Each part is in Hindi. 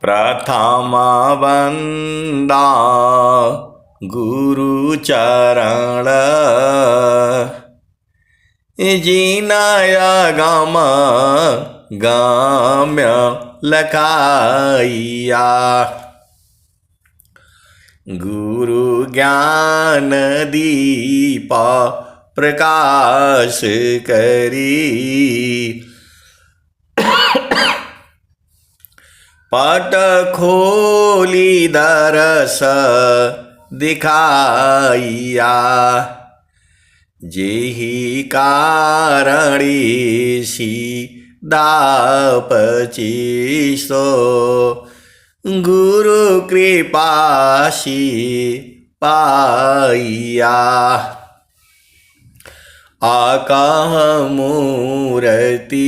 प्रथम वंदा गुरु चरण जिनय गम गम्य लखाइया। गुरु ज्ञान दीप प्रकाश करी पट खोली दरस दिखाइया। जेहि कारणी दापचिसो गुरु कृपासी पाइया। आकाह मूर्ति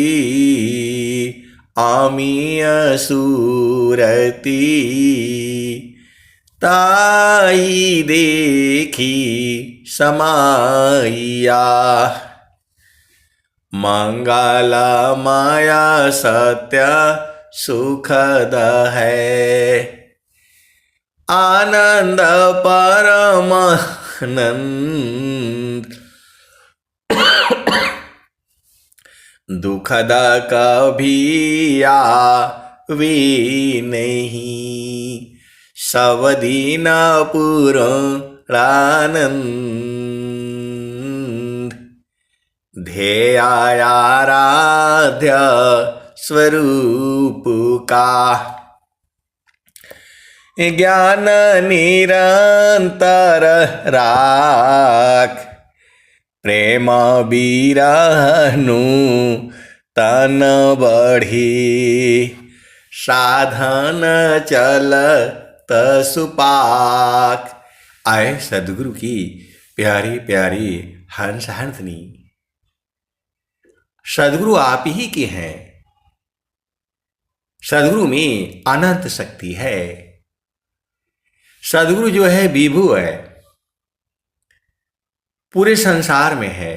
आमिय सूरती ताई देखी समाइया। मंगल माया सत्य सुखद है आनंद परमानंद। दुखद कभी आवे नहीं सब दिन पूर्णानंद। ध्येयाराध्य स्वरूप का ज्ञान निरंतर राख। प्रेम बिरहनु तन बढ़ी साधन चलत सुपाक। आए सदगुरु की प्यारी प्यारी हंस हंसनी। सदगुरु आप ही के हैं। सदगुरु में अनंत शक्ति है। सदगुरु जो है विभु है, पूरे संसार में है।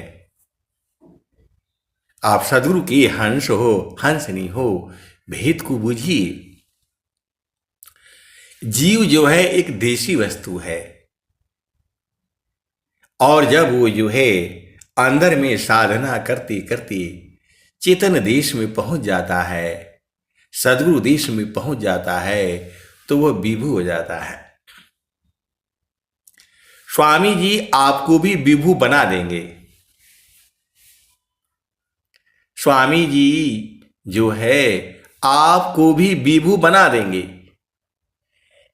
आप सदगुरु की हंस हो हंसनी हो, भेद को बूझिए। जीव जो है एक देशी वस्तु है और जब वो जो है अंदर में साधना करते करते चेतन देश में पहुंच जाता है, सदगुरु देश में पहुंच जाता है, तो वह विभु हो जाता है। स्वामी जी आपको भी विभु बना देंगे। स्वामी जी जो है आपको भी विभु बना देंगे,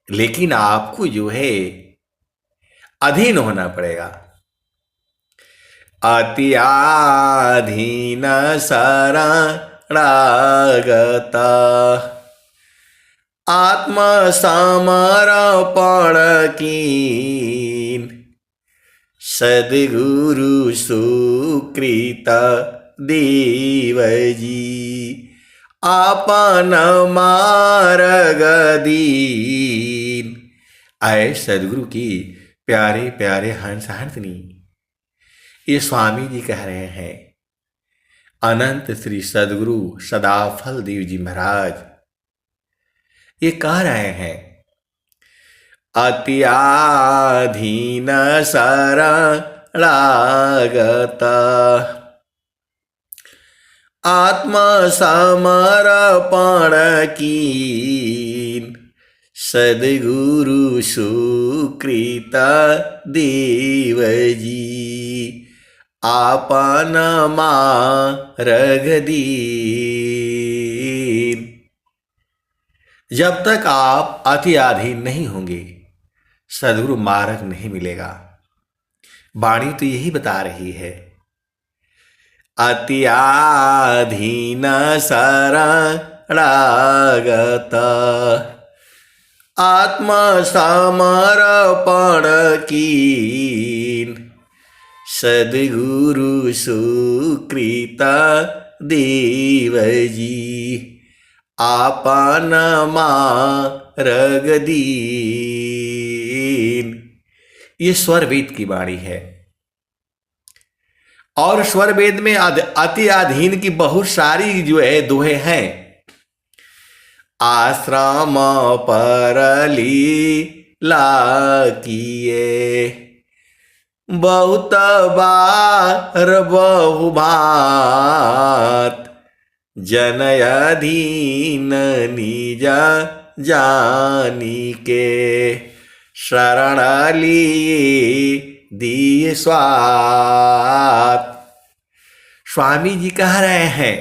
लेकिन आपको जो है अधीन होना पड़ेगा। अति आधीन शरणागत आत्मसमर्पण कीन। सद्गुरु सुकृत देव जी आपन मार्ग दीन। आए सद्गुरु की प्यारे प्यारे हंस हंसनी। ये स्वामी जी कह रहे हैं। अनंत श्री सद्गुरु सदाफल देव जी महाराज ये कह रहे हैं। अति आधीन शरणागत आत्मसमर्पण कीन। सद्गुरु सुकृत देव जी आपन मार्ग दीन। जब तक आप अति अधीन नहीं होंगे, सद्गुरु मार्ग नहीं मिलेगा। वाणी तो यही बता रही है। अति आधीन शरणागत आत्मसमर्पण कीन। सद्गुरु सुकृत देव जी आपन मार्ग दीन। ये स्वर वेद की वाणी है और स्वर वेद में अति अधीन की बहुत सारी जो है दोहे हैं। आश्रम पर लीला किए। बहुत बार बहुभात जनय दीन निज जानी के। शरण लिए दिए स्वात। स्वामी जी कह रहे हैं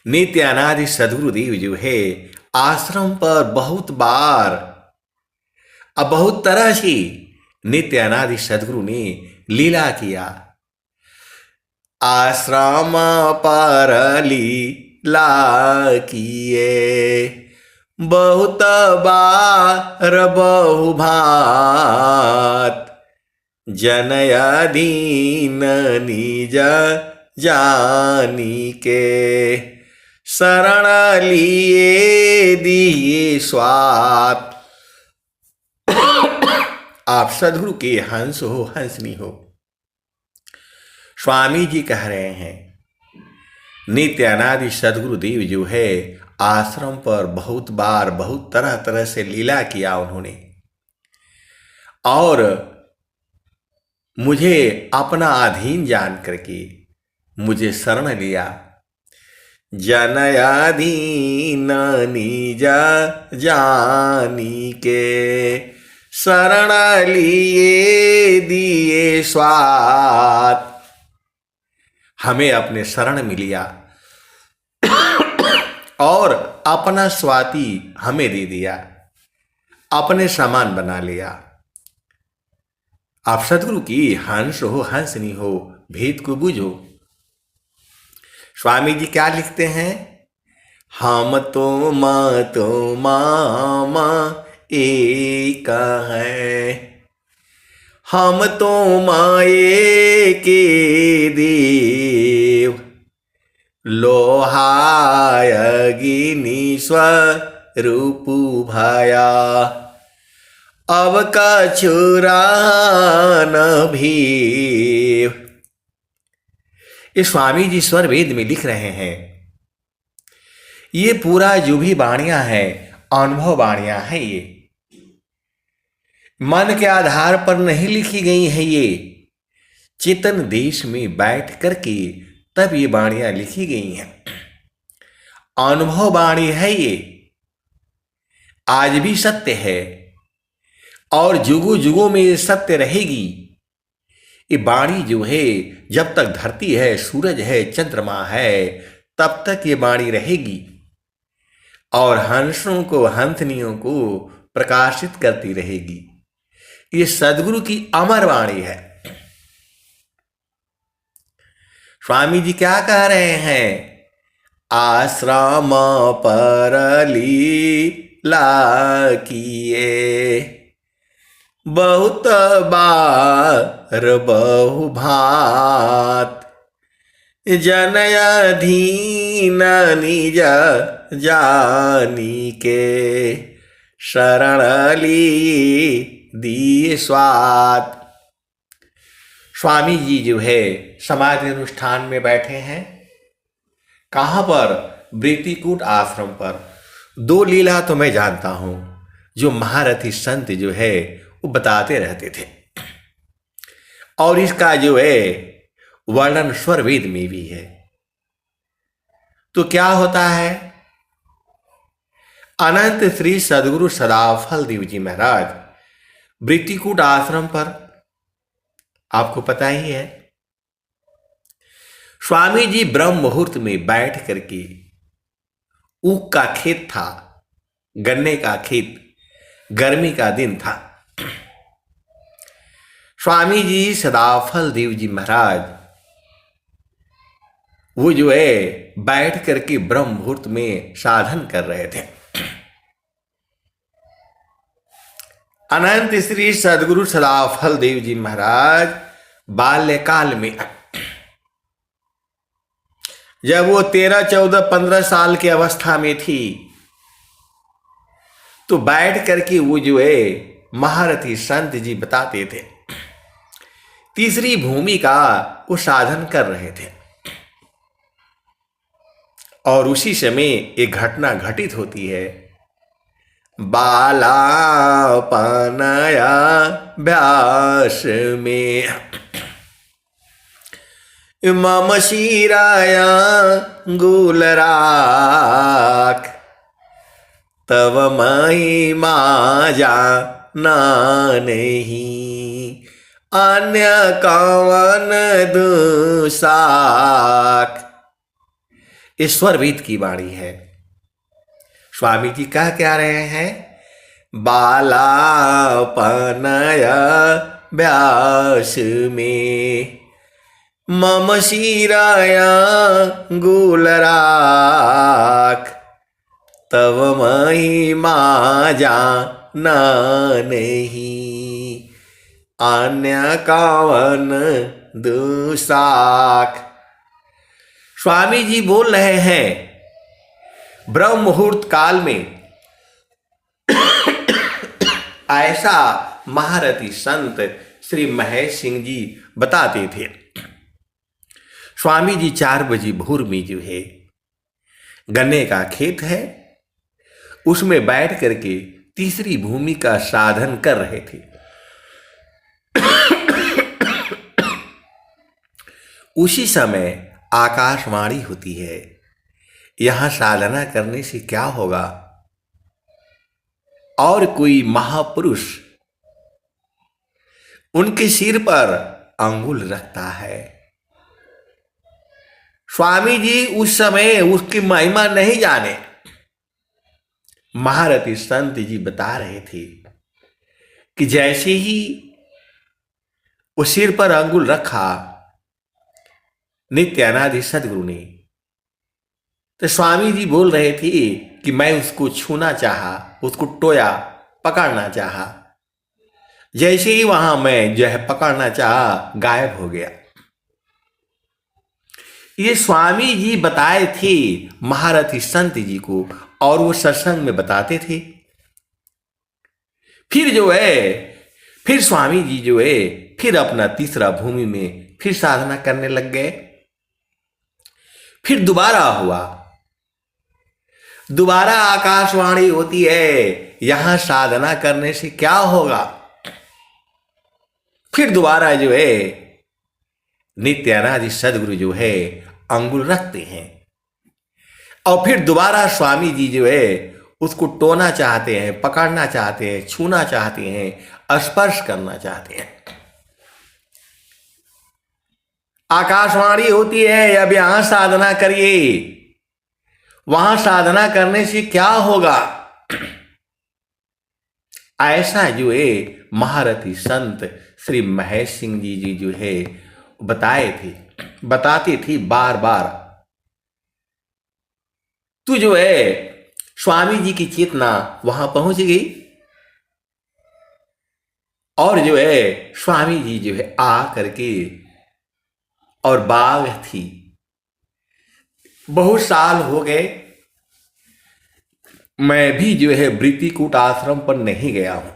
नित्य अनादि सद्गुरुदेव जो है आश्रम पर बहुत बार अब बहुत तरह से नित्य अनादि सद्गुरु ने लीला किया। आश्रम पर लीला किए। बहुत बार बहुभात जनय दीन निज जानी के। शरण लिए दिए स्वात। आप सद्गुरु के हंस हो, हंसनी हो। स्वामी जी कह रहे हैं नित्य अनादि सद्गुरुदेव जो है आश्रम पर बहुत बार बहुत तरह तरह से लीला किया उन्होंने, और मुझे अपना अधीन जान करके मुझे शरण लिया। जनयाधीन निज जानी के। शरण लिए दिए स्वात। हमें अपने शरण में लिया और अपना स्वाति हमें दे दिया, अपने समान बना लिया। आप सद्गुरु की हंस हो, हंसनी हो, भेद को बुझो। स्वामी जी क्या लिखते हैं? हम तो मामा एक है। हम तो माए के देव। लोहाय अग्नि स्वरूप भया। अब कछुरा न भीव। ये स्वामी जी स्वर वेद में लिख रहे हैं। ये पूरा जो भी वाणियां हैं अनुभव वाणियां हैं। ये मन के आधार पर नहीं लिखी गई है। ये चेतन देश में बैठ करके तब ये वाणियां लिखी गई हैं। अनुभव वाणी है। ये आज भी सत्य है और जुगों जुगों में ये सत्य रहेगी। ये वाणी जो है जब तक धरती है, सूरज है, चंद्रमा है, तब तक ये वाणी रहेगी और हंसों को, हंसनियों को प्रकाशित करती रहेगी। ये सद्गुरु की अमर वाणी है। स्वामी जी क्या कह रहे हैं? आश्रम पर लीला किए। बहुत बार बहुभात जनयाधीन निज जानी के। शरण लिए दिए स्वात। स्वामी जी जो है समाधि अनुष्ठान में बैठे हैं। कहाँ पर? वृत्तिकूट आश्रम पर। दो लीला तो मैं जानता हूं जो महारथी संत जो है वो बताते रहते थे, और इसका जो है वर्णन स्वर वेद में भी है। तो क्या होता है? अनंत श्री सद्गुरु सदाफल देव जी महाराज वृत्तिकूट आश्रम पर, आपको पता ही है, स्वामी जी ब्रह्म मुहूर्त में बैठ करके, ऊख का खेत था, गन्ने का खेत, गर्मी का दिन था। स्वामी जी सदाफल देव जी महाराज वो जो है बैठ करके ब्रह्म मुहूर्त में साधन कर रहे थे। अनंत श्री सद्गुरु सदाफल देव जी महाराज बाल्यकाल में, जब वो 13, 14, 15 साल की अवस्था में थी, तो बैठ करके वो जो है महारथी संत जी बताते थे, तीसरी भूमि का वो साधन कर रहे थे। और उसी समय एक घटना घटित होती है। बालापनया व्यास में मम शिराया गुलराख तब मई माजा नहीं अन्य कवन दुसाख। ईश्वर वेद की वाणी है। स्वामी जी कह क्या रहे हैं? बालापनय व्यास में मम शिराया गुलराख तब मई माजा नहीं अन्य कवन दुसाख। स्वामी जी बोल रहे हैं ब्रह्म मुहूर्त काल में ऐसा महारथी संत श्री महेश सिंह जी बताते थे। स्वामी जी 4 बजे भोर में जो है गन्ने का खेत है, उसमें बैठ करके तीसरी भूमि का साधन कर रहे थे। उसी समय आकाशवाणी होती है, यहां साधना करने से क्या होगा? और कोई महापुरुष उनके सिर पर अंगुल रखता है। स्वामी जी उस समय उसकी महिमा नहीं जाने। महारथी संत जी बता रहे थे कि जैसे ही उस सिर पर अंगुल रखा नित्य अनादि सदगुरु ने, तो स्वामी जी बोल रहे थे कि मैं उसको छूना चाहा, उसको टोया, पकड़ना चाहा। जैसे ही वहां मैं जो है पकड़ना चाहा, गायब हो गया। ये स्वामी जी बताए थे महारथी संत जी को, और वो सत्संग में बताते थे। फिर जो है, फिर स्वामी जी जो है फिर अपना तीसरा भूमि में फिर साधना करने लग गए। फिर दोबारा हुआ, दोबारा आकाशवाणी होती है, यहां साधना करने से क्या होगा? फिर दोबारा जो है नित्य अनादि सदगुरु जो है अंगुल रखते हैं, और फिर दोबारा स्वामी जी जो है उसको टोना चाहते हैं, पकड़ना चाहते हैं, छूना चाहते हैं, स्पर्श करना चाहते हैं। आकाशवाणी होती है, अब यहां साधना करिए, वहां साधना करने से क्या होगा? ऐसा जो है महारथी संत श्री महेश सिंह जी जो है बताए थे, बताते थे बार बार। तो जो है स्वामी जी की चेतना वहां पहुंच गई, और जो है स्वामी जी जो है आ करके, और बाघ थी, बहुत साल हो गए मैं भी जो है वृत्तिकूट आश्रम पर नहीं गया हूं।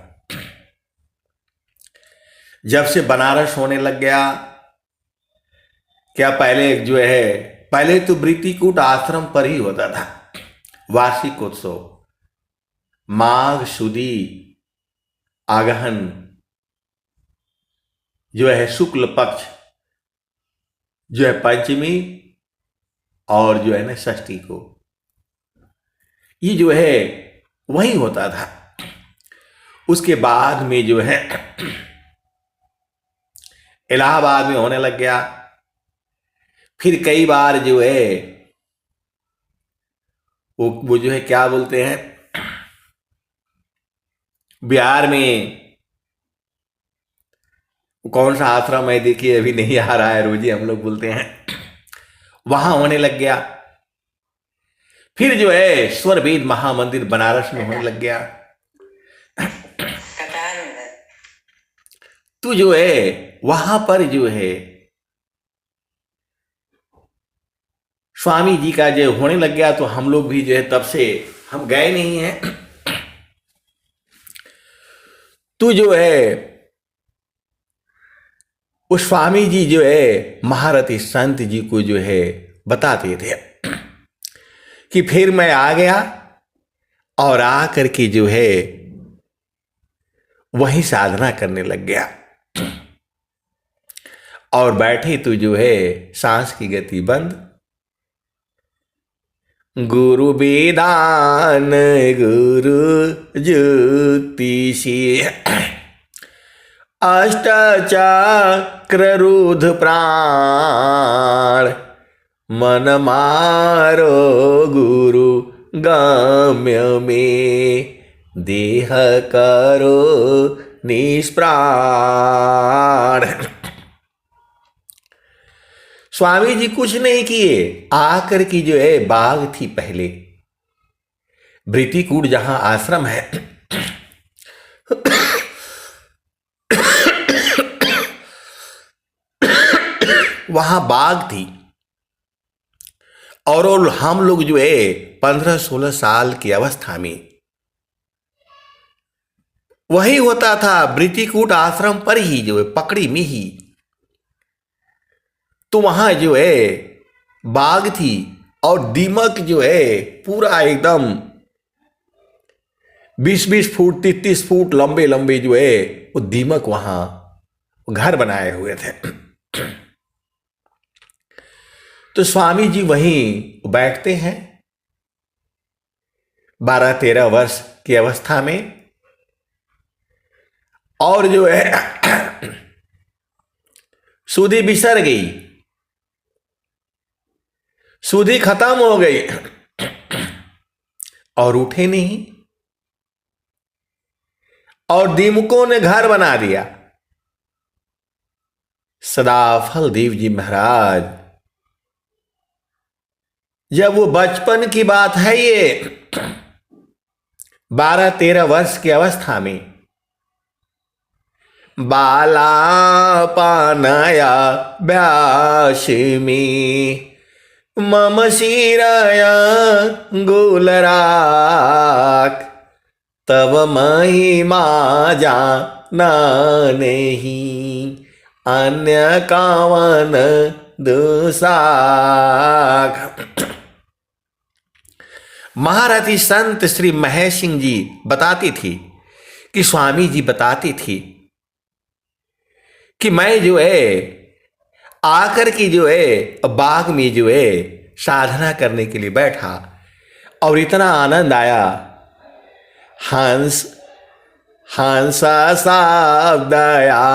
जब से बनारस होने लग गया, क्या पहले जो है, पहले तो वृत्तिकूट आश्रम पर ही होता था वार्षिक उत्सव, माघ सुदी आगहन जो है शुक्ल पक्ष जो है पंचमी, और जो है ना षष्ठी को, ये जो है वही होता था। उसके बाद में जो है इलाहाबाद में होने लग गया। फिर कई बार जो है वो जो है क्या बोलते हैं, बिहार में कौन सा आश्रम है देखिए, अभी नहीं आ रहा है, रोजी हम लोग बोलते हैं, वहां होने लग गया। फिर जो है स्वर वेद महामंदिर बनारस में होने लग गया। तो जो है वहां पर जो है स्वामी जी का जो होने लग गया, तो हम लोग भी जो है तब से हम गए नहीं हैं। तो जो है उस स्वामी जी जो है महारथी संत जी को जो है बताते थे कि फिर मैं आ गया और आ करके जो है वही साधना करने लग गया। और बैठे तो जो है सांस की गति बंद। गुरु वेदान गुरु ज्योतिषी अष्टचक्र रुद्र प्राण मन मारो गुरु गम्य में देह करो निष्प्राण। स्वामी जी कुछ नहीं किए, आकर की जो है बाग थी पहले, भृतिकूट जहां आश्रम है वहां बाग थी। और हम लोग जो है 15-16 साल की अवस्था में वही होता था, भृतिकूट आश्रम पर ही जो है पकड़ी में ही तो वहां जो है बाग थी। और दीमक जो है पूरा एकदम 20-20 फुट 33 फुट लंबे लंबे जो है वो दीमक वहां घर बनाए हुए थे। तो स्वामी जी वहीं बैठते हैं 12-13 वर्ष की अवस्था में। और जो है सुधि बिसर गई, सुधि खत्म हो गई और उठे नहीं। और दीमकों ने घर बना दिया। सदाफल देव जी महाराज, जब वो बचपन की बात है, ये 12-13 वर्ष की अवस्था में बाला पानाया व्यास में मम शिराया गुलराक तब महिमा जाना नहीं अन्य कावन दुसाख। महारथी संत श्री महेश सिंह जी बताती थी कि स्वामी जी बताती थी कि मैं जो है आकर की जो है बाग में जो है साधना करने के लिए बैठा और इतना आनंद आया। हंस हंसा सावदया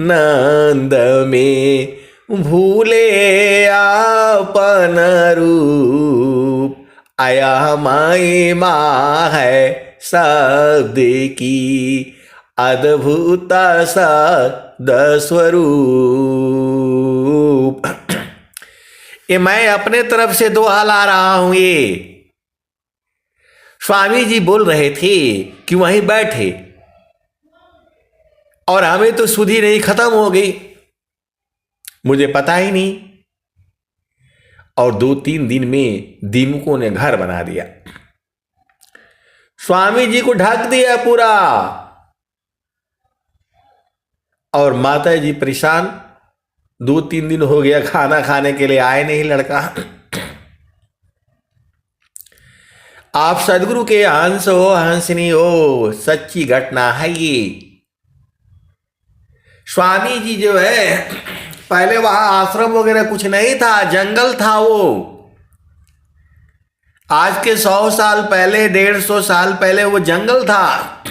नंद में भूले आपन रूप आया महिमा है शब्द की अद्भुत स्वरूप। ये मैं अपने तरफ से दोहा ला रहा हूं। ये स्वामी जी बोल रहे थे कि वहीं बैठे और हमें तो सुधि नहीं, खत्म हो गई, मुझे पता ही नहीं। और 2-3 दिन में दीमकों ने घर बना दिया, स्वामी जी को ढक दिया पूरा। और माता जी परेशान, 2-3 दिन हो गया खाना खाने के लिए आए नहीं लड़का। आप सदगुरु के हंस हो, हंसनी हो, सच्ची घटना है ये। स्वामी जी जो है पहले वहां आश्रम वगैरह कुछ नहीं था, जंगल था वो। आज के 100 साल पहले, 150 साल पहले वो जंगल था,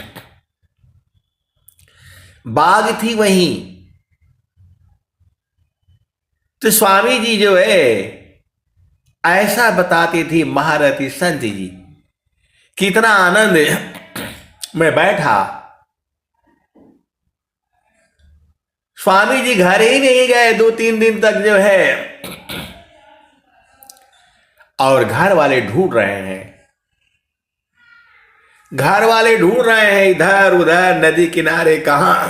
बाग थी वहीं। तो स्वामी जी जो है ऐसा बताते थे महारथी संत जी, कितना आनंद में बैठा। स्वामी जी घर ही नहीं गए 2-3 दिन तक जो है, और घर वाले ढूंढ रहे हैं, घर वाले ढूंढ रहे हैं इधर उधर नदी किनारे, कहां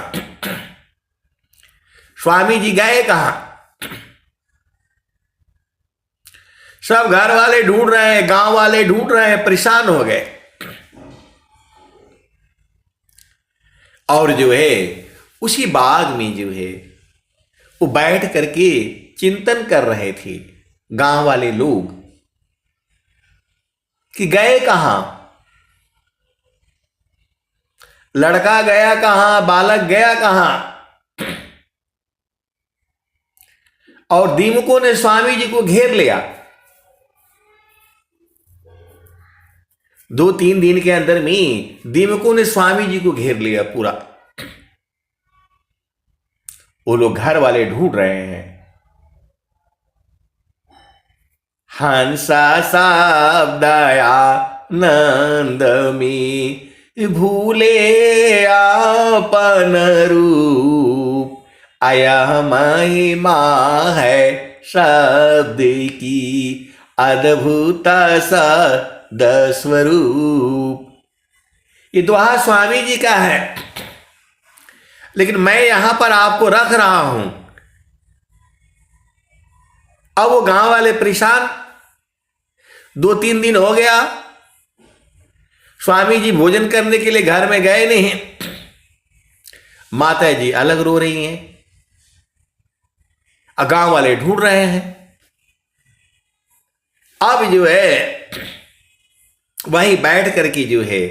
स्वामी जी गए, कहां। सब घर वाले ढूंढ रहे हैं, गांव वाले ढूंढ रहे हैं, परेशान हो गए। और जो है उसी बाग में जो है वो बैठ करके चिंतन कर रहे थे गांव वाले लोग। कि गए कहां, लड़का गया कहां, बालक गया कहां। और दीमकों ने स्वामी जी को घेर लिया। 2-3 दिन के अंदर में दीमकों ने स्वामी जी को घेर लिया पूरा। वो लोग घर वाले ढूंढ रहे हैं। हंसा साबदया नंद में भूले आपन रूप, आया महिमा है शब्द की अद्भुत सद स्वरूप। ये दोहा स्वामी जी का है, लेकिन मैं यहां पर आपको रख रहा हूं। अब वो गांव वाले परेशान, 2-3 दिन हो गया, स्वामी जी भोजन करने के लिए घर में गए नहीं। माता जी अलग रो रही हैं, गांव वाले ढूंढ रहे हैं। अब जो है वहीं बैठ करके जो है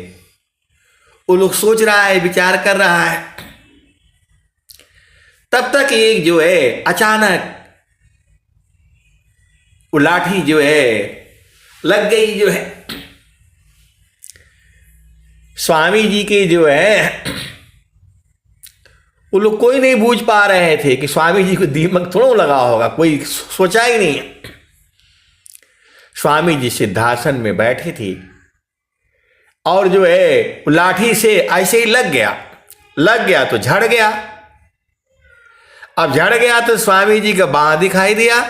वो लोग सोच रहा है, विचार कर रहा है। तब तक एक जो है अचानक वो लाठी जो है लग गई। जो है स्वामी जी के जो है वो लोग कोई नहीं बूझ पा रहे थे कि स्वामी जी को दीमक थोड़ा लगा होगा, कोई सोचा ही नहीं। स्वामी जी सिद्धासन में बैठे थे और जो है लाठी से ऐसे ही लग गया तो झड़ गया। अब झड़ गया तो स्वामी जी का बांह दिखाई दिया।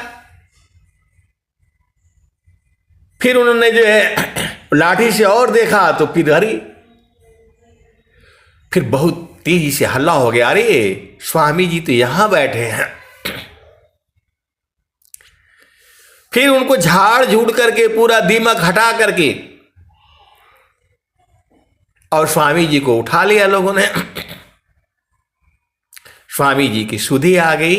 फिर उन्होंने जो है लाठी से और देखा तो फिर हरी, फिर बहुत तेजी से हल्ला हो गया, अरे स्वामी जी तो यहां बैठे हैं। फिर उनको झाड़ झूड़ करके पूरा दीमक हटा करके और स्वामी जी को उठा लिया लोगों ने। स्वामी जी की सुधि आ गई।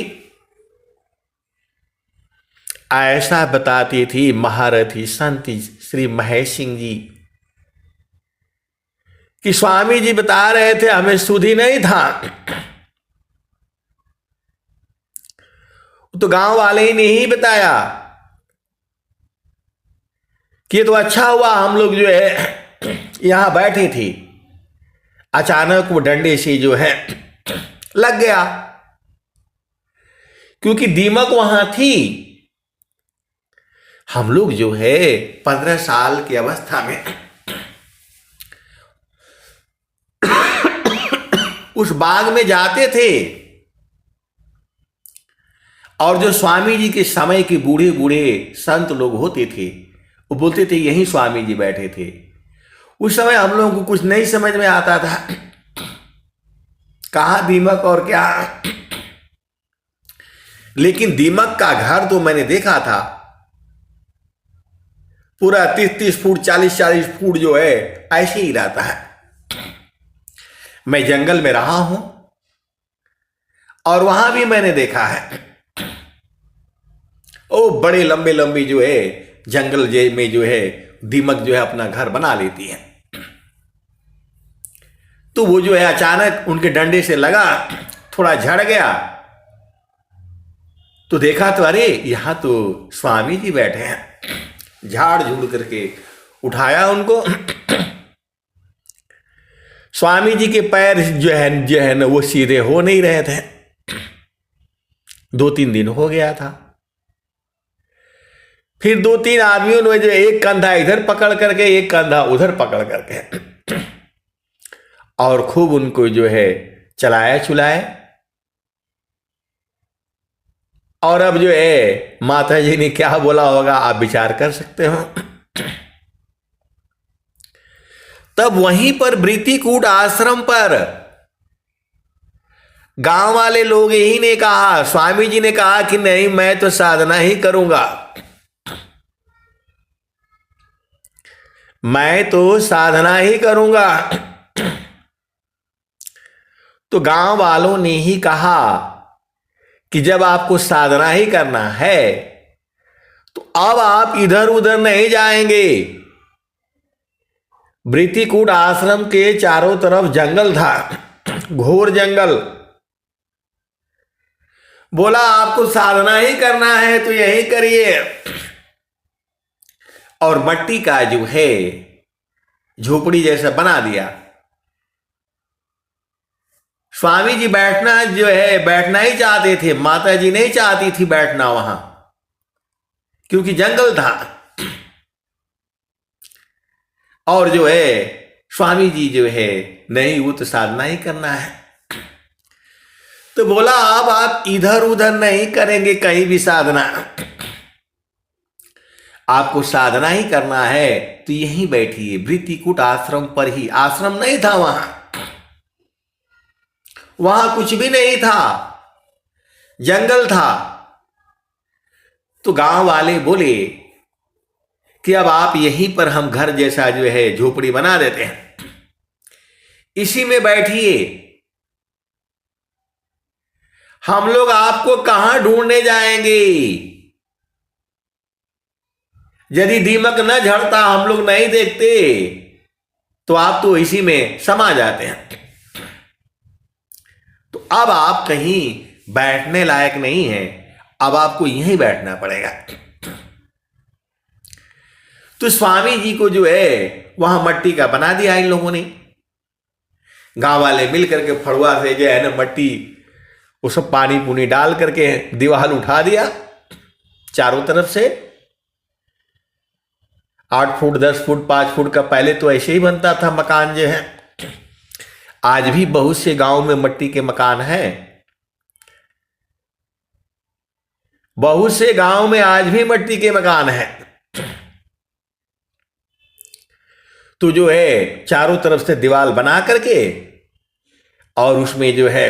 ऐसा बताती थी महारथी संत श्री महेश सिंह जी कि स्वामी जी बता रहे थे हमें सुधि नहीं था, तो गांव वाले ही नहीं बताया कि ये तो अच्छा हुआ हम लोग जो है यहां बैठे थे, अचानक वो डंडे से जो है लग गया, क्योंकि दीमक वहां थी। हम लोग जो है 15 साल की अवस्था में उस बाग में जाते थे और जो स्वामी जी के समय के बूढ़े बूढ़े संत लोग होते थे वो बोलते थे यहीं स्वामी जी बैठे थे। उस समय हम लोगों को कुछ नहीं समझ में आता था, कहां दीमक और क्या। लेकिन दीमक का घर तो मैंने देखा था, पूरा 30-30 फुट 40-40 फुट जो है ऐसे ही रहता है। मैं जंगल में रहा हूं और वहां भी मैंने देखा है, ओ बड़े लंबे लंबे जो है जंगल में जो है दीमक जो है अपना घर बना लेती है। तो वो जो है अचानक उनके डंडे से लगा, थोड़ा झड़ गया, तो देखा तो अरे यहां तो स्वामी जी बैठे हैं। झाड़ झूड़ करके उठाया उनको। स्वामी जी के पैर जो है ना वो सीधे हो नहीं रहे थे, 2-3 दिन हो गया था। फिर 2-3 आदमियों ने जो एक कंधा इधर पकड़ करके एक कंधा उधर पकड़ करके और खूब उनको जो है चलाया चुलाए। और अब जो है माता जी ने क्या बोला होगा आप विचार कर सकते हो। तब वहीं पर वृत्तिकूट आश्रम पर गांव वाले लोग यही ने कहा, स्वामी जी ने कहा कि नहीं मैं तो साधना ही करूंगा, मैं तो साधना ही करूंगा। तो गांव वालों ने ही कहा कि जब आपको साधना ही करना है तो अब आप इधर उधर नहीं जाएंगे, वृत्तिकूट आश्रम के चारों तरफ जंगल था, घोर जंगल। बोला आपको साधना ही करना है तो यही करिए। और मट्टी का जो है झोपड़ी जैसा बना दिया। स्वामी जी बैठना जो है बैठना ही चाहते थे, माता जी नहीं चाहती थी बैठना वहां, क्योंकि जंगल था। और जो है स्वामी जी जो है नहीं, वो तो साधना ही करना है। तो बोला अब आप इधर उधर नहीं करेंगे कहीं भी साधना, आपको साधना ही करना है तो यहीं बैठिए वृत्तिकूट आश्रम पर ही। आश्रम नहीं था वहां कुछ भी नहीं था, जंगल था। तो गांव वाले बोले कि अब आप यहीं पर हम घर जैसा जो है झोपड़ी बना देते हैं, इसी में बैठिए, हम लोग आपको कहां ढूंढने जाएंगे। यदि दीमक न झड़ता, हम लोग नहीं देखते, तो आप तो इसी में समा जाते हैं। तो अब आप कहीं बैठने लायक नहीं है, अब आपको यहीं बैठना पड़ेगा। तो स्वामी जी को जो है वहां मट्टी का बना दिया इन लोगों ने। गांव वाले मिल करके फड़ुआ से जो है ना मट्टी वो सब पानी पुनी डाल करके दीवार उठा दिया चारों तरफ से। 8 फुट 10 फुट 5 फुट का पहले तो ऐसे ही बनता था मकान जो है। आज भी बहुत से गांव में मट्टी के मकान हैं, बहुत से गांव में आज भी मट्टी के मकान हैं। तो जो है चारों तरफ से दीवार बना करके और उसमें जो है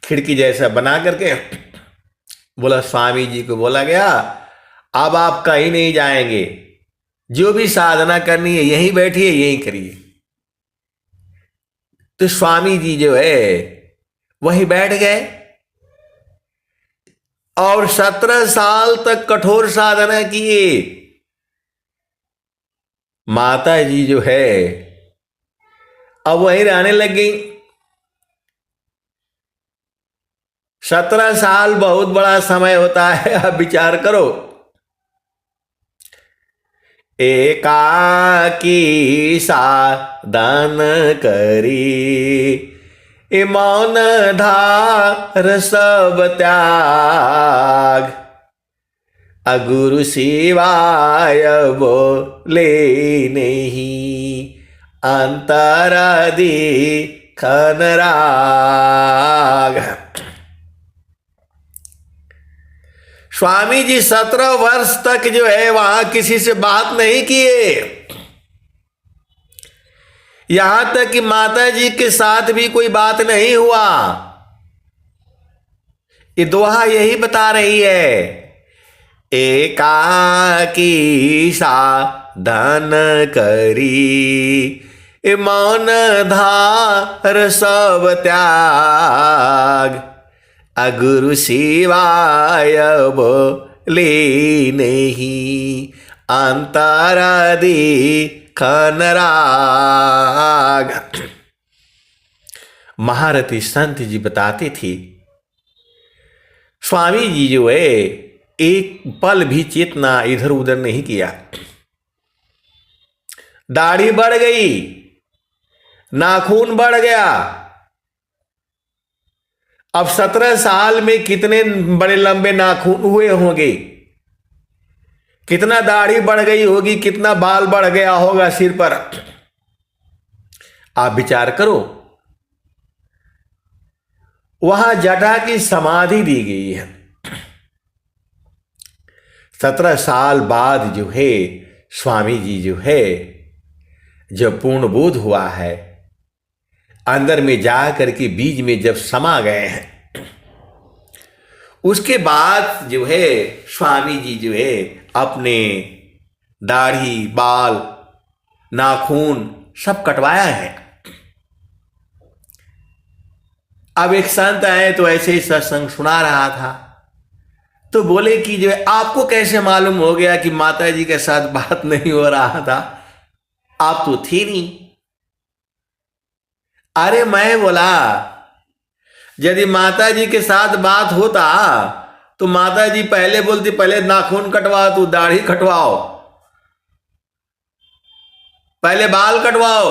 खिड़की जैसा बना करके बोला, स्वामी जी को बोला गया अब आप कहीं नहीं जाएंगे, जो भी साधना करनी है यहीं बैठिए यहीं करिए। तो स्वामी जी जो है वहीं बैठ गए और 17 साल तक कठोर साधना किए। माता जी जो है अब वहीं रहने लग गई। 17 साल बहुत बड़ा समय होता है। अब विचार करो, एकाकी साधन करी मौन धार सब त्याग, अगुरु शिवाय बोले नहीं अंतरादि खनराग। स्वामी जी 17 वर्ष तक जो है वहां किसी से बात नहीं किए, यहां तक कि माता जी के साथ भी कोई बात नहीं हुआ। ये दोहा यही बता रही है, एकाकी साधन करी मौन धार सब त्याग, अगुरु शिवाय बोले नहीं अंतरादि खनराग। महारथी संत जी बताते थे स्वामी जी जो है एक पल भी चेतना इधर उधर नहीं किया। दाढ़ी बढ़ गई, नाखून बढ़ गया। अब 17 साल में कितने बड़े लंबे नाखून हुए होंगे, कितना दाढ़ी बढ़ गई होगी, कितना बाल बढ़ गया होगा सिर पर। आप विचार करो, वहां जटा की समाधि दी गई है। 17 साल बाद जो है स्वामी जी जो है जब पूर्ण बोध हुआ है, अंदर में जा करके बीज में जब समा गए हैं, उसके बाद जो है स्वामी जी जो है अपने दाढ़ी बाल नाखून सब कटवाया है। अब एक संत आए तो ऐसे ही सत्संग सुना रहा था, तो बोले कि जो है आपको कैसे मालूम हो गया कि माता जी के साथ बात नहीं हो रहा था, आप तो थी नहीं। अरे मैं बोला, यदि माता जी के साथ बात होता तो माता जी पहले बोलती पहले नाखून कटवाओ, तू दाढ़ी कटवाओ, पहले बाल कटवाओ।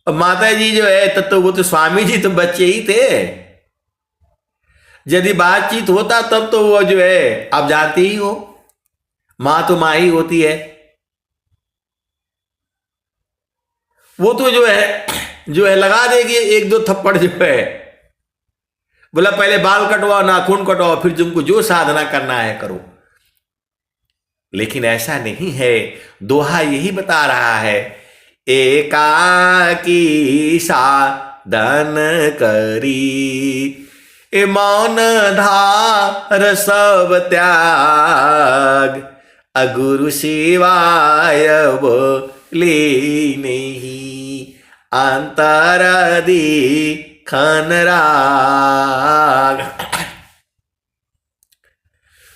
और माता जी जो है तो वो तो स्वामी जी तो बच्चे ही थे। यदि बातचीत होता तब तो वो जो है आप जानते ही हो, माँ तो माँ ही होती है। वो तो जो है लगा देगी एक दो थप्पड़ जो है, बोला पहले बाल कटवाओ नाखून कटवाओ फिर तुमको जो साधना करना है करो। लेकिन ऐसा नहीं है, दोहा यही बता रहा है, एकाकी साधन करी मौन धार सब त्याग, अगुरु शिवाय बोले नहीं, अंतर दिखन राग।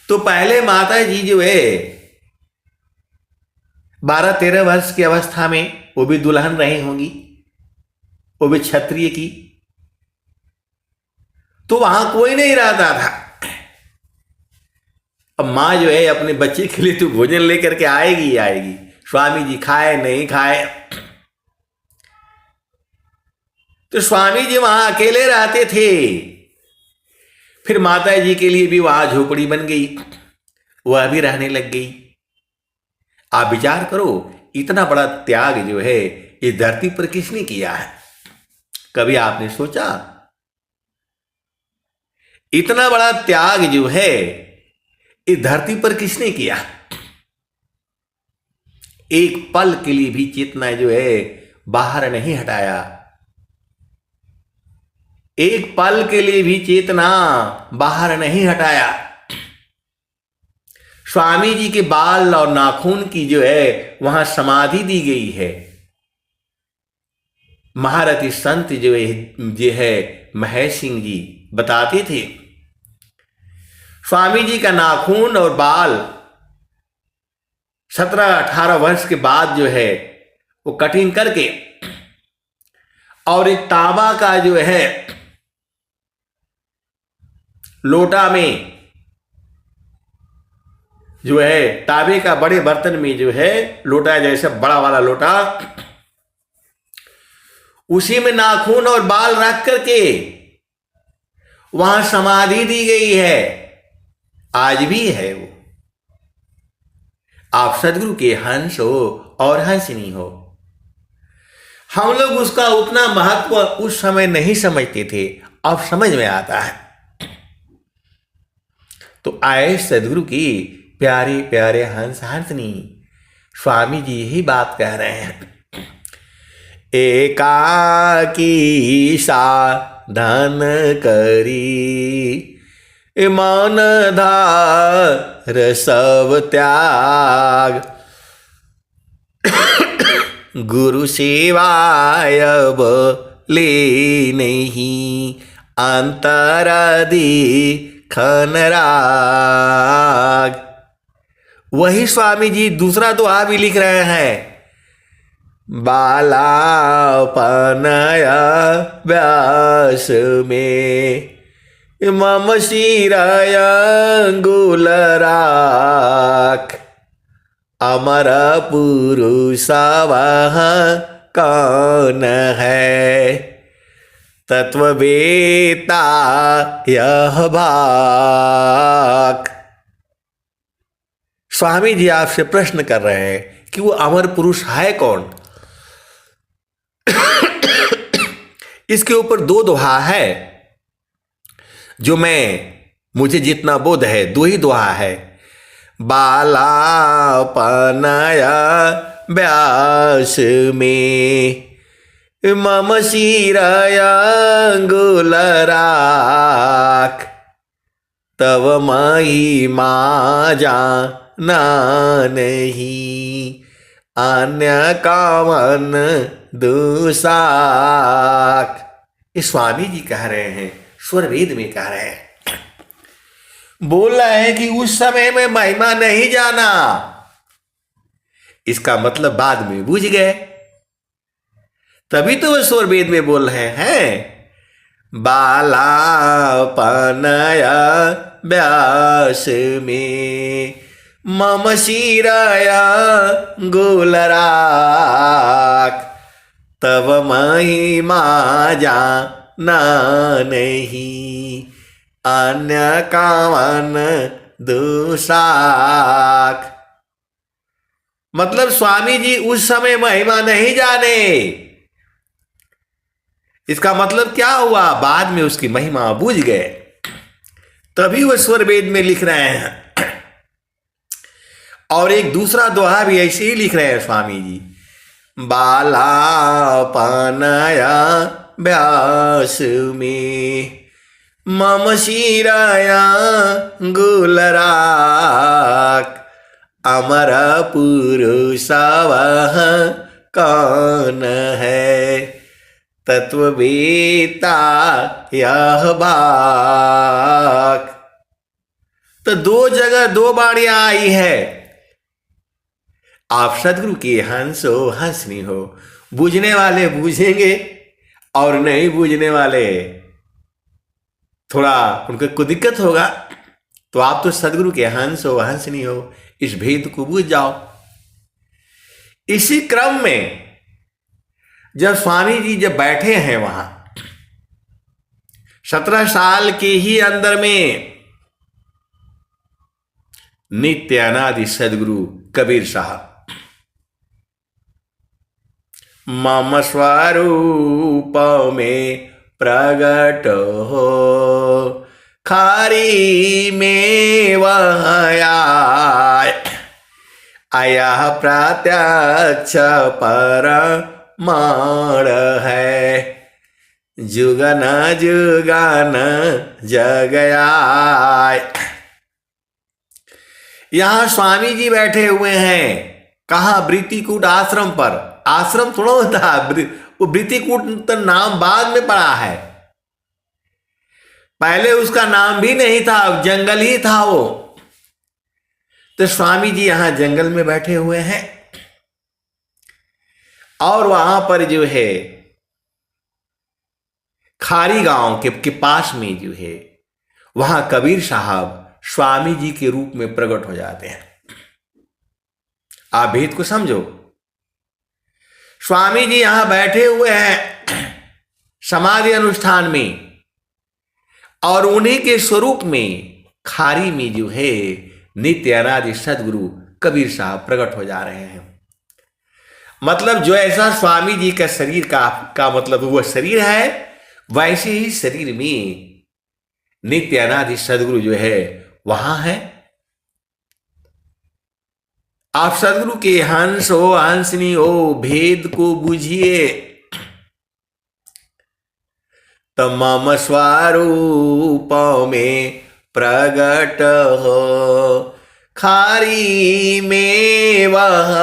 तो पहले माता जी जो है 12-13 वर्ष की अवस्था में, वो भी दुल्हन रही होंगी, वो भी क्षत्रिय की, तो वहां कोई नहीं रहता था। अब माँ जो है अपने बच्चे के लिए तो भोजन लेकर के आएगी ही आएगी, स्वामी जी खाए नहीं खाए। तो स्वामी जी वहां अकेले रहते थे। फिर माता जी के लिए भी वहां झोपड़ी बन गई, वह भी रहने लग गई। आप विचार करो, इतना बड़ा त्याग जो है इस धरती पर किसने किया है? कभी आपने सोचा? इतना बड़ा त्याग जो है इस धरती पर किसने किया? एक पल के लिए भी चेतना जो है बाहर नहीं हटाया, एक पल के लिए भी चेतना बाहर नहीं हटाया। स्वामी जी के बाल और नाखून की जो है वहां समाधि दी गई है। महारथी संत जो है महेश सिंह जी बताते थे, स्वामी जी का नाखून और बाल 17-18 वर्ष के बाद जो है वो कटिंग करके और एक तांबा का जो है लोटा में जो है, तांबे का बड़े बर्तन में जो है लोटा, जैसे बड़ा वाला लोटा, उसी में नाखून और बाल रख करके वहां समाधि दी गई है। आज भी है वो। आप सदगुरु के हंस हो और हंसनी हो। हम लोग उसका उतना महत्व उस समय नहीं समझते थे, अब समझ में आता है। तो आए सदगुरु की प्यारे प्यारे हंस हंसनी, स्वामी जी यही बात कह रहे हैं, एकाकी साधन करी मौन धार सब त्याग, गुरु सेवाय बोले नहीं, अंतर दिखन राग। वही स्वामी जी दूसरा दोहा भी लिख रहे हैं, बालापनया व्यास में मम शिरय अंगुल राख, अमर पुरुष वह कौन है, तत्ववेता यह भाग। स्वामी जी आपसे प्रश्न कर रहे हैं कि वो अमर पुरुष है कौन? इसके ऊपर 2 दोहा है, जो मुझे जितना बोध है 2 ही दोहा है। बालापनया व्यास में मम शिरय अंगुल राख, तव महिमा जाना नहीं, अन्य कामन दुसाक। ये स्वामी जी कह रहे हैं, स्वर वेद में कह रहे हैं, बोल रहे हैं कि उस समय में महिमा नहीं जाना। इसका मतलब बाद में बुझ गए। तभी तो वो स्वर वेद में बोल रहे हैं, बालापनया व्यास में मम शिरया गुलराक, तब महिमा जाना नहीं अन्य कामन दुसाक। मतलब स्वामी जी उस समय महिमा नहीं जाने। इसका मतलब क्या हुआ, बाद में उसकी महिमा बूझ गए। तभी वो स्वर वेद में लिख रहे हैं। और एक दूसरा दोहा भी ऐसे ही लिख रहे हैं स्वामी जी, बालापनया व्यास में मम शिरया गुलराक, अमर पुरुष वह कौन है, तत्ववेता यह बाक। तो दो जगह दो बाणियां आई है। आप सदगुरु के हंस हो हंसनी हो, बूझने वाले बूझेंगे और नहीं बूझने वाले थोड़ा उनको दिक्कत होगा। तो आप तो सदगुरु के हंस हो हंसनी हो, इस भेद को बूझ जाओ। इसी क्रम में जब स्वामी जी जब बैठे हैं वहां 17 साल के ही अंदर में, नित्य अनादि सदगुरु कबीर साहब मम स्वरूप में प्रगट हो, खारी में वह आया प्रत्यक्ष परमाण है, जुगन जुगन जगयाय। यहां स्वामी जी बैठे हुए हैं। कहा, वृत्तिकूट आश्रम पर। आश्रम थोड़ा होता है, वो वृत्तिकूट तो नाम बाद में पड़ा है, पहले उसका नाम भी नहीं था, जंगल ही था वो। तो स्वामी जी यहां जंगल में बैठे हुए हैं और वहां पर जो है खारी गांव के पास में जो है वहां कबीर साहब स्वामी जी के रूप में प्रकट हो जाते हैं। आप भेद को समझो। स्वामी जी यहां बैठे हुए हैं समाधि अनुष्ठान में और उन्हीं के स्वरूप में खारी में जो है नित्य अनादि सदगुरु कबीर साहब प्रकट हो जा रहे हैं। मतलब जो ऐसा स्वामी जी का शरीर का मतलब वह शरीर है, वैसे ही शरीर में नित्य अनादि सदगुरु जो है वहां है। आप सदगुरु के हंस हो हंसनी हो, भेद को बूझिए। तमम स्वरूप में प्रगट हो, खारी में वह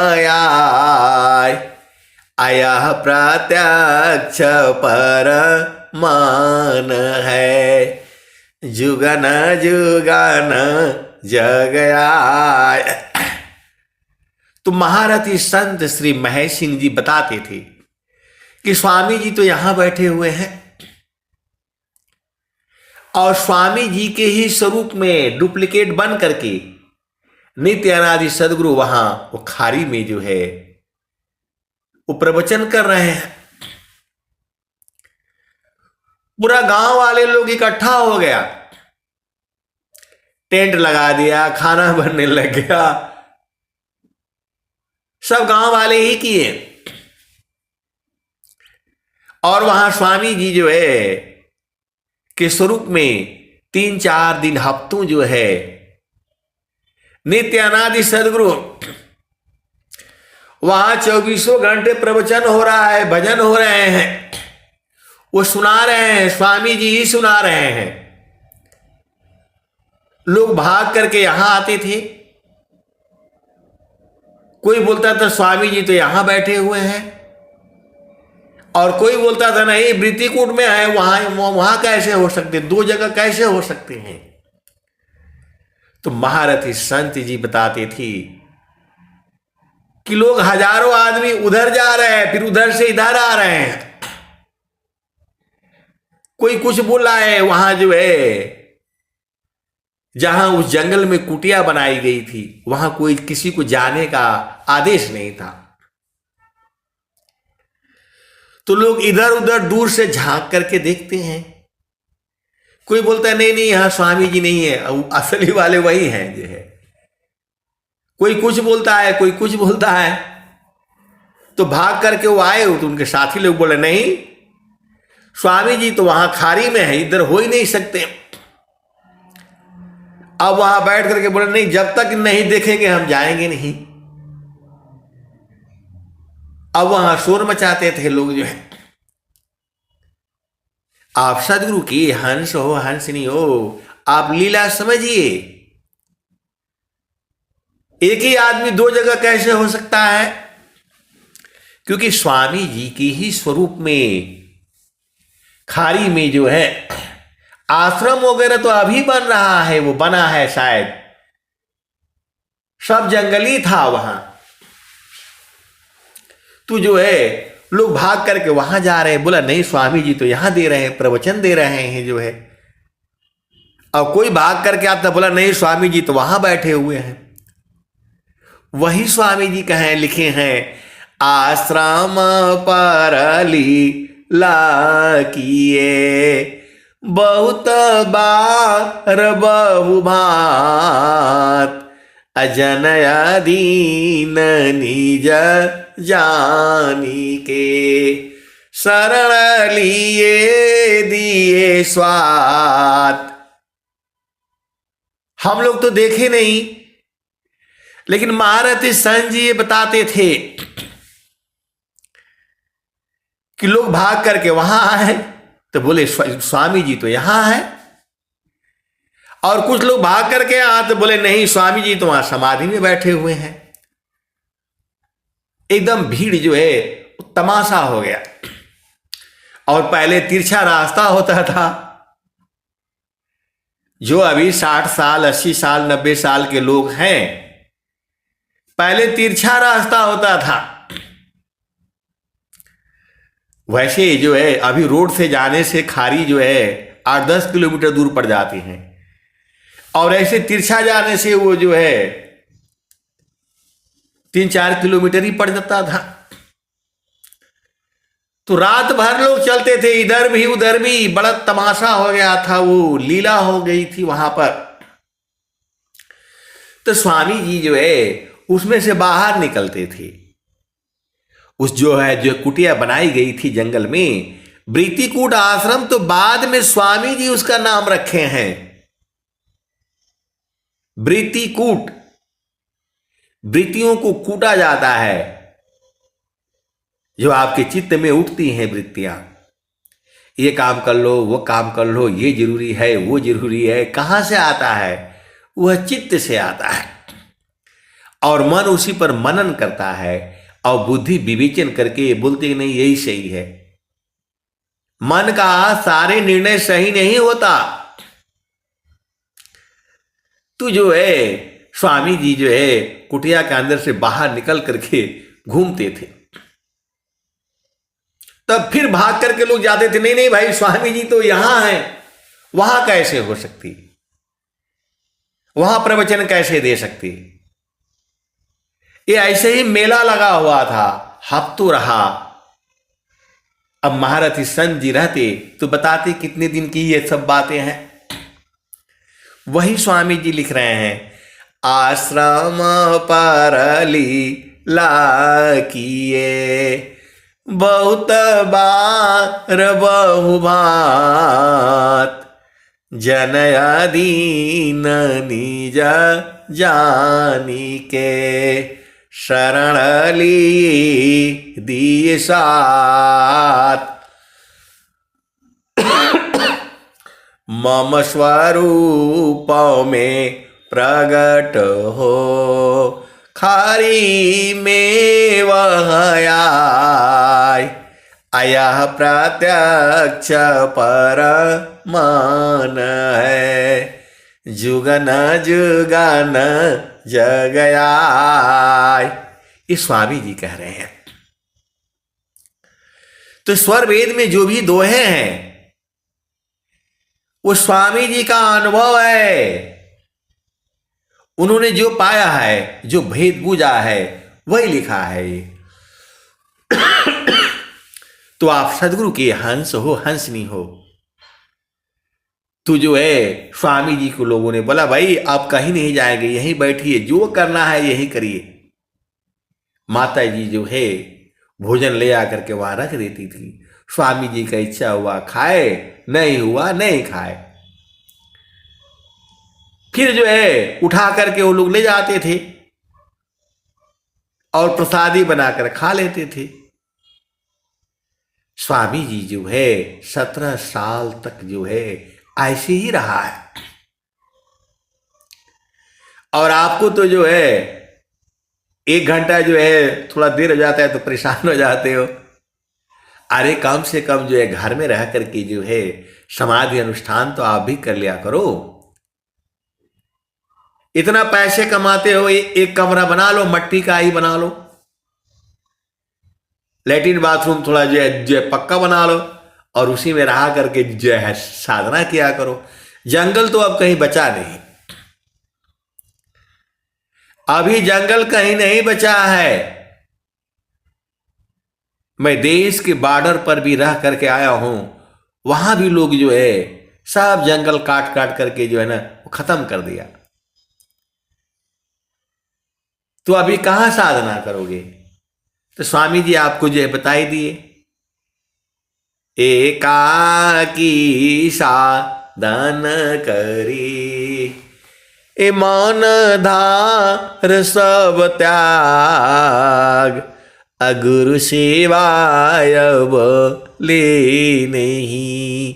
आया प्रत्यक्ष परमान है, जुगन जुगन जगयाय। तो महारथी संत श्री महेश सिंह जी बताते थे कि स्वामी जी तो यहां बैठे हुए हैं और स्वामी जी के ही स्वरूप में डुप्लीकेट बन करके नित्य अनादि सदगुरु वहां वो खारी में जो है वो प्रवचन कर रहे हैं। पूरा गांव वाले लोग इकट्ठा हो गया, टेंट लगा दिया, खाना बनने लग गया, सब गांव वाले ही किए। और वहां स्वामी जी जो है के स्वरूप में 3-4 दिन हफ्तों जो है नित्य अनादि सदगुरु वहां 24 घंटे प्रवचन हो रहा है, भजन हो रहे हैं, वो सुना रहे हैं, स्वामी जी ही सुना रहे हैं। लोग भाग करके यहां आते थे। कोई बोलता था स्वामी जी तो यहां बैठे हुए हैं, और कोई बोलता था नहीं वृत्तिकूट में है, वहां कैसे हो सकते, 2 जगह कैसे हो सकते हैं। तो महारथी संत जी बताते थे कि लोग हजारों आदमी उधर जा रहे हैं, फिर उधर से इधर आ रहे हैं, कोई कुछ बोल रहा है। वहां जो है, जहां उस जंगल में कुटिया बनाई गई थी, वहां कोई किसी को जाने का आदेश नहीं था। तो लोग इधर उधर दूर से झांक करके देखते हैं। कोई बोलता है नहीं नहीं, यहां स्वामी जी नहीं है, असली वाले वही हैं जो है। कोई कुछ बोलता है, कोई कुछ बोलता है। तो भाग करके वो आए, तो उनके साथी लोग बोले नहीं, स्वामी जी तो वहां खारी में है, इधर हो ही नहीं सकते। अब वहां बैठ करके बोले नहीं, जब तक नहीं देखेंगे हम जाएंगे नहीं। अब वहां शोर मचाते थे लोग जो है। आप सदगुरु की हंस हो, हंसनी हो, आप लीला समझिए। एक ही आदमी दो जगह कैसे हो सकता है? क्योंकि स्वामी जी की ही स्वरूप में खारी में जो है आश्रम वगैरह तो अभी बन रहा है, वो बना है शायद, सब जंगली था वहां। तो जो है लोग भाग करके वहां जा रहे हैं। बोला नहीं, स्वामी जी तो यहां दे रहे हैं, प्रवचन दे रहे हैं जो है। और कोई भाग करके आता, बोला नहीं, स्वामी जी तो वहां बैठे हुए हैं। वही स्वामी जी कहें लिखे हैं, आश्रम पर लीला किए बहुत बार बहु भांत, अजन अधीन निज जानी के, शरण लिए दिए स्वात। हम लोग तो देखे नहीं, लेकिन महारथी संत जी ये बताते थे कि लोग भाग करके वहां आए, तो बोले स्वामी जी तो यहां है। और कुछ लोग भाग करके आए तो बोले नहीं, स्वामी जी तो वहां समाधि में बैठे हुए हैं। एकदम भीड़ जो है तमाशा हो गया। और पहले तिरछा रास्ता होता था। जो अभी 60 साल 80 साल 90 साल के लोग हैं, पहले तिरछा रास्ता होता था। वैसे जो है अभी रोड से जाने से खारी जो है 8-10 किलोमीटर दूर पड़ जाती हैं, और ऐसे तिरछा जाने से वो जो है 3-4 किलोमीटर ही पड़ जाता था। तो रात भर लोग चलते थे, इधर भी उधर भी, बड़ा तमाशा हो गया था, वो लीला हो गई थी वहां पर। तो स्वामी जी जो है उसमें से बाहर निकलते थे। उस जो कुटिया बनाई गई थी जंगल में, वृत्तिकूट आश्रम, तो बाद में स्वामी जी उसका नाम रखे हैं वृत्तिकूट। वृत्तियों को कूटा जाता है, जो आपके चित्त में उठती हैं वृत्तियां, ये काम कर लो, वो काम कर लो, ये जरूरी है, वो जरूरी है। कहां से आता है? वह चित्त से आता है। और मन उसी पर मनन करता है, और बुद्धि विवेचन करके बोलती है नहीं यही सही है। मन का सारे निर्णय सही नहीं होता। तो जो है स्वामी जी जो है कुटिया के अंदर से बाहर निकल करके घूमते थे। तब फिर भाग करके लोग जाते थे, नहीं नहीं भाई, स्वामी जी तो यहां हैं, वहां कैसे हो सकती, वहां प्रवचन कैसे दे सकती। ये ऐसे ही मेला लगा हुआ था, हफ्तों रहा। अब महारथी संत जी रहते तो बताते कितने दिन की ये सब बातें हैं। वही स्वामी जी लिख रहे हैं, आश्रम पर लीला किए बहुत बार बहु भांत, जन अधीन निज जानी के, शरण ली दिए सात। मम स्वरूप में प्रगट हो, खारी में वह आय, अयः प्रत्यक्ष पर मान है, जुगन जुगन जगयाय। ये स्वामी जी कह रहे हैं। तो स्वर वेद में जो भी दोहे हैं वो स्वामी जी का अनुभव है। उन्होंने जो पाया है, जो भेद बूझा है, वही लिखा है ये। तो आप सदगुरु के हंस हो, हंसनी हो। तो जो है स्वामी जी को लोगों ने बोला भाई आप कहीं नहीं जाएंगे, यहीं बैठिए, जो करना है यही करिए। माता जी जो है भोजन ले आकर के वहां रख देती थी। स्वामी जी का इच्छा हुआ खाए, नहीं हुआ नहीं खाए। फिर जो है उठा करके वो लोग ले जाते थे और प्रसादी बनाकर खा लेते थे। स्वामी जी जो है 17 साल तक जो है ऐसे ही रहा है। और आपको तो जो है 1 घंटा जो है थोड़ा देर हो जाता है तो परेशान हो जाते हो। अरे कम से कम जो है घर में रह करके जो है समाधि अनुष्ठान तो आप भी कर लिया करो। इतना पैसे कमाते हो, एक कमरा बना लो, मट्टी का ही बना लो, लैट्रिन बाथरूम थोड़ा जो है पक्का बना लो और उसी में रहा करके जो है साधना किया करो। जंगल तो अब कहीं बचा नहीं, अभी जंगल कहीं नहीं बचा है। मैं देश के बॉर्डर पर भी रह करके आया हूं, वहां भी लोग जो है सब जंगल काट काट करके जो है ना वो खत्म कर दिया। तो अभी कहां साधना करोगे? तो स्वामी जी आपको जो है बता ही दिए, एकाकी साधन करी, ए मौन धार सब त्याग, अगुरु सेवाय बोले नहीं,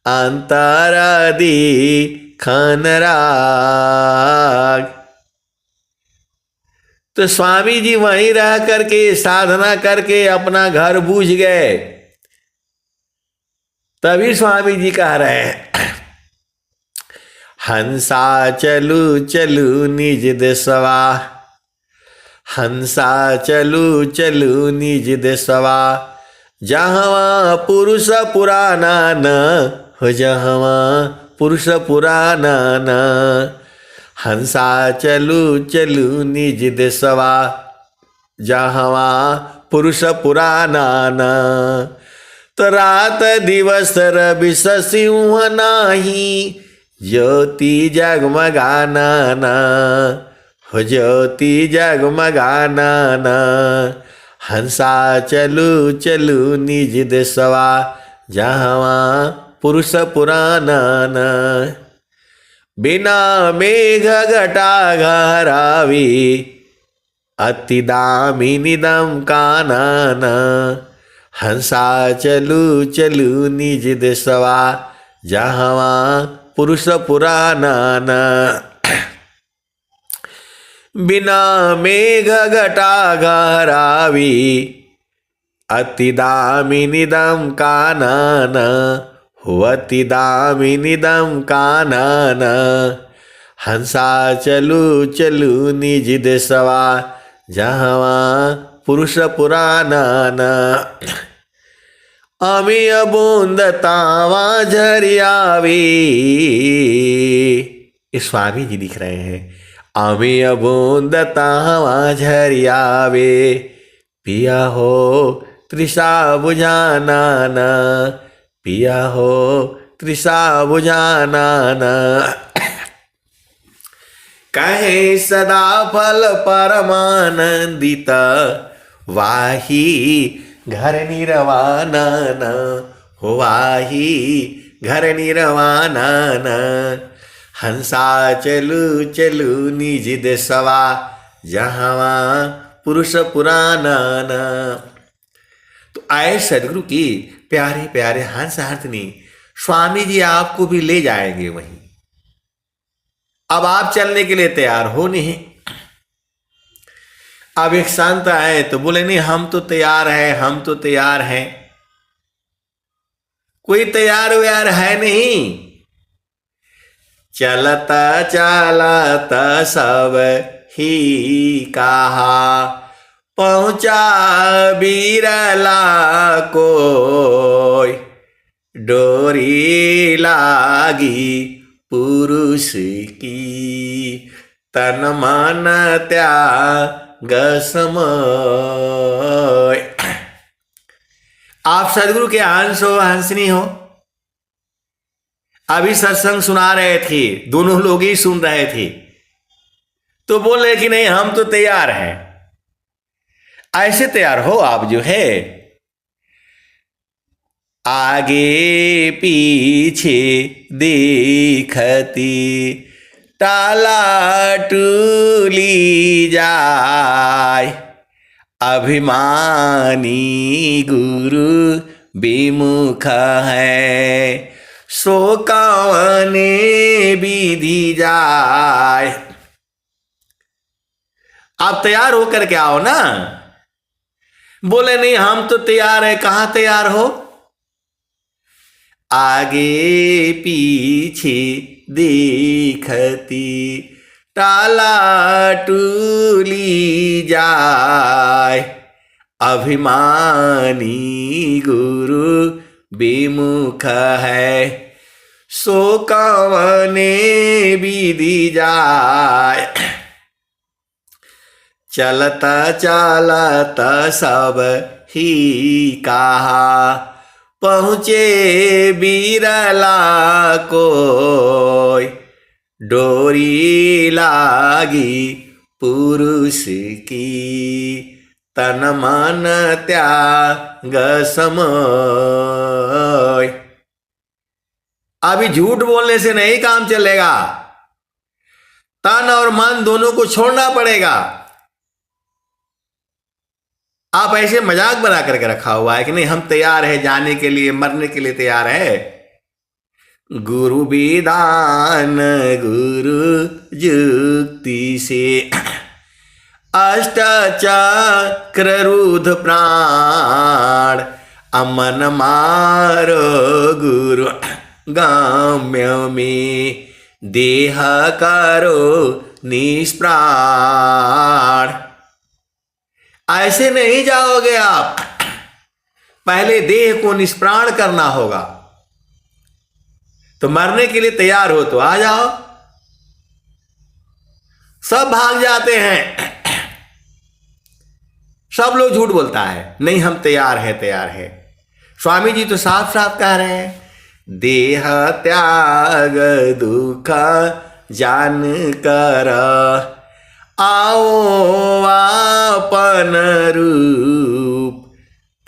अंतरादि खनराग। तो स्वामी जी वहीं रह करके साधना करके अपना घर बूझ गए। तभी स्वामी जी कह रहे हैं, हंसा चलू चलू निज देसवा, हंसा चलू चलू निज देसवा, जहाँ पुरुष पुराना न हो, जहाँ पुरुष पुराना न। हंसा चलू चलू निज देसवा, जहाँ पुरुष पुराना न। तो रात दिवस रवि सिंह नाही, ज्योति जगमगाना ना हो, ज्योति जगमगाना ना। हंसा चलू चलू निज देसवा, जहाँ पुरुष पुराना न। बिना मेघ घटा घरावी, अति दामिनी दम कानन। हंसा चलू चलू निज देसवा, जहाँ पुरुष पुराना न। बिना मेघ घटा घरावी, अति दामिनी दम कानन हो, अति दामिनी दम कानन। हंसा चलू चलू निज देसवा, जहाँ पुरुष पुराना न। अमिय बूंद तावा झरियावी, इस स्वामी जी लिख रहे हैं, अमिय बूंद तावा झरियावे, पिया हो तृषा बुझाना न, पिया हो तृषा बुझाना न। कहे सदा फल परमानंदित, वाही घर निर्वाणा न हो, वाही घर निर्वाणा न। हंसा चलू चलू निज देसवा, जहाँ पुरुष पुराना न। तो आए सदगुरु की प्यारे प्यारे हंस हंसनी, स्वामी जी आपको भी ले जाएंगे वहीं। अब आप चलने के लिए तैयार हो नहीं। अब एक संत आए तो बोले नहीं हम तो तैयार हैं, हम तो तैयार हैं। कोई तैयार व्यार है नहीं। चलता चलता सब ही कहा, पहुँचा बिरला कोई, डोरी लागी पुरुष की, तन मन त्याग समय। आप सदगुरु के हंस हो, हंसनी हो। अभी सत्संग सुना रहे थे, दोनों लोग ही सुन रहे थे, तो बोल रहे कि नहीं हम तो तैयार हैं। ऐसे तैयार हो आप जो है, आगे पीछे देखती टाला टूली जाय, अभिमानी गुरु विमुख है, सो कवने विधि जाय। आप तैयार होकर के आओ ना। बोले नहीं हम तो तैयार है। कहां तैयार हो? आगे पीछे देखती टाला टूली जाय, अभिमानी गुरु विमुख है, सो कवने विधि जाय। चलता चलता सब ही कहा, पहुँचे बिरला कोई, डोरी लागी पुरुष की, तन मन त्याग समय। अभी झूठ बोलने से नहीं काम चलेगा, तन और मन दोनों को छोड़ना पड़ेगा। आप ऐसे मजाक बना करके रखा हुआ है कि नहीं हम तैयार है जाने के लिए, मरने के लिए तैयार है। गुरु विधान गुरु जुक्ति से, अष्ट चक्र रुद्र प्राण, अमन मारो गुरु गम्य में, देह करो निष्प्राण। ऐसे नहीं जाओगे आप, पहले देह को निष्प्राण करना होगा। तो मरने के लिए तैयार हो तो आ जाओ। सब भाग जाते हैं, सब लोग झूठ बोलता है, नहीं हम तैयार है तैयार है। स्वामी जी तो साफ साफ कह रहे हैं, देह त्याग दुख जान कर, आओ आपन रूप,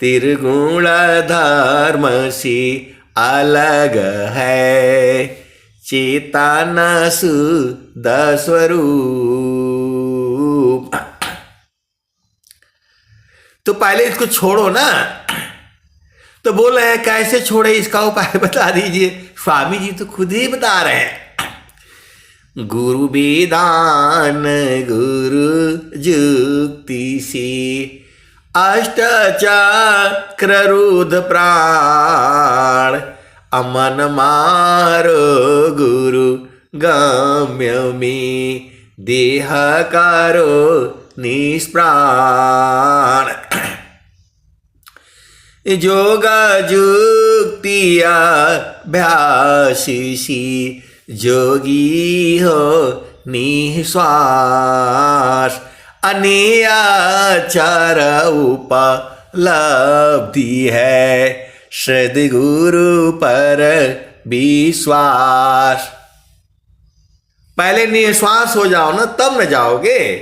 त्रिगुण धर्म से अलग है, चेतन शुद्ध स्वरूप। तो पहले इसको छोड़ो ना। तो बोल रहे हैं कैसे छोड़े, इसका उपाय बता दीजिए। स्वामी जी तो खुद ही बता रहे हैं, गुरु विधान गुरु जुक्ति से, अष्ट चक्र रुद्र प्राण, अमन मारो गुरु गम्य में, देह करो निष्प्राण। जोग जुक्तिया अभ्यासी, जोगी हो निश्वास, अनियाचार उपलब्धि है, सद्गुरु पर विश्वास। पहले निश्वास हो जाओ ना, तब न जाओगे।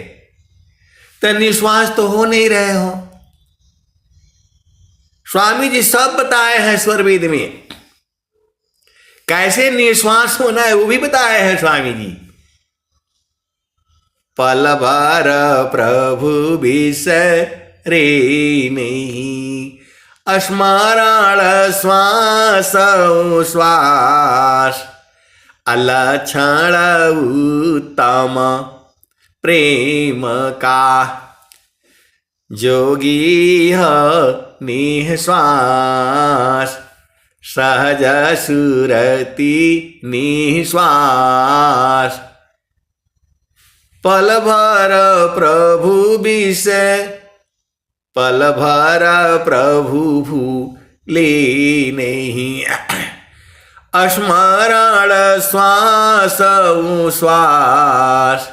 तो निश्वास तो हो नहीं रहे हो। स्वामी जी सब बताए हैं स्वरवेद में, कैसे निश्वास होना है वो भी बताए हैं स्वामी जी। पल भर प्रभु बिसरे नहीं, स्मरण श्वास श्वास, अलक्षण उत्तम प्रेम का, जोगी हो निश्वास, सहज सुरति निश्वास। पल भर प्रभु विषय पल भर प्रभु भूले नहीं, स्मरण श्वास श्वास,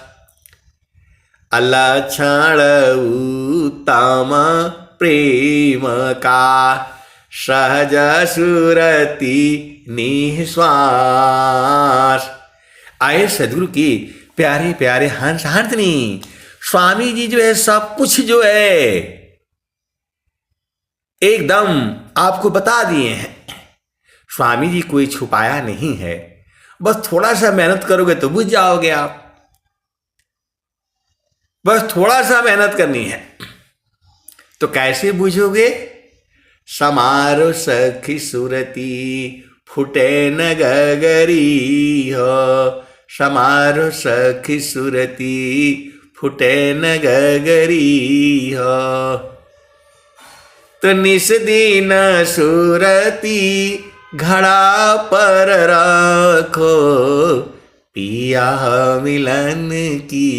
लक्षण उत्तम प्रेम का, सहज सुरति निश्वास। आए सदगुरु की प्यारे प्यारे हंस हंसनी स्वामी जी जो है सब कुछ जो है एकदम आपको बता दिए हैं। स्वामी जी कोई छुपाया नहीं है, बस थोड़ा सा मेहनत करोगे तो बुझ जाओगे आप। बस थोड़ा सा मेहनत करनी है। तो कैसे बुझोगे? समारो सखी सुरती फुटे न गगरी हो, समारो सखी सुरती फुटे न गगरी हो। तो निस दिन सुरती घड़ा पर रखो, पिया मिलन की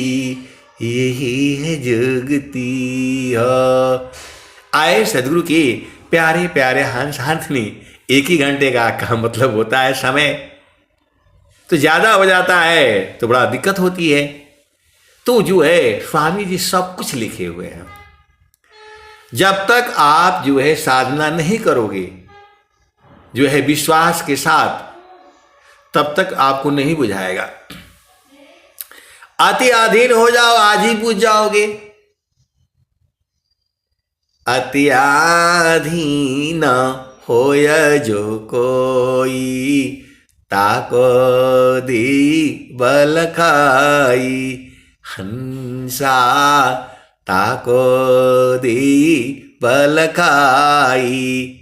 यही है जुगती हो। आए सदगुरु की प्यारे प्यारे हंस हंसनी। एक ही घंटे का मतलब होता है समय, तो ज्यादा हो जाता है तो बड़ा दिक्कत होती है। तो जो है स्वामी जी सब कुछ लिखे हुए हैं। जब तक आप जो है साधना नहीं करोगे जो है विश्वास के साथ, तब तक आपको नहीं बुझाएगा। अति अधीन हो जाओ, आज ही बुझ जाओगे। अति अधीन होय जो कोई, ताको दी बल खाई, हंसा ताको दी बल खाई।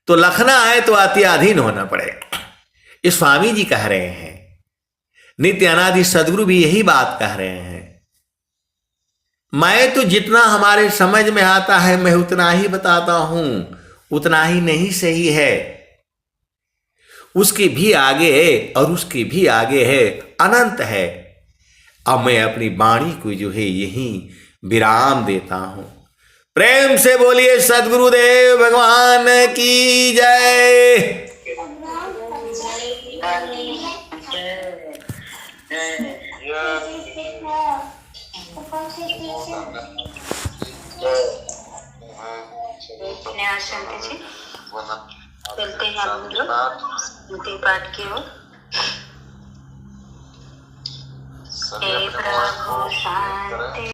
तो लखना है तो अति अधीन होना पड़ेगा। ये स्वामी जी कह रहे हैं, नित्य अनादि सदगुरु भी यही बात कह रहे हैं। मैं तो जितना हमारे समझ में आता है मैं उतना ही बताता हूं, उतना ही नहीं सही है। उसके भी आगे है और उसके भी आगे है, अनंत है। अब मैं अपनी वाणी को जो है यही विराम देता हूं। प्रेम से बोलिए सद्गुरुदेव भगवान की जय। चलते हैं हम लोग पाठ की ओर। हे प्रभु शांति।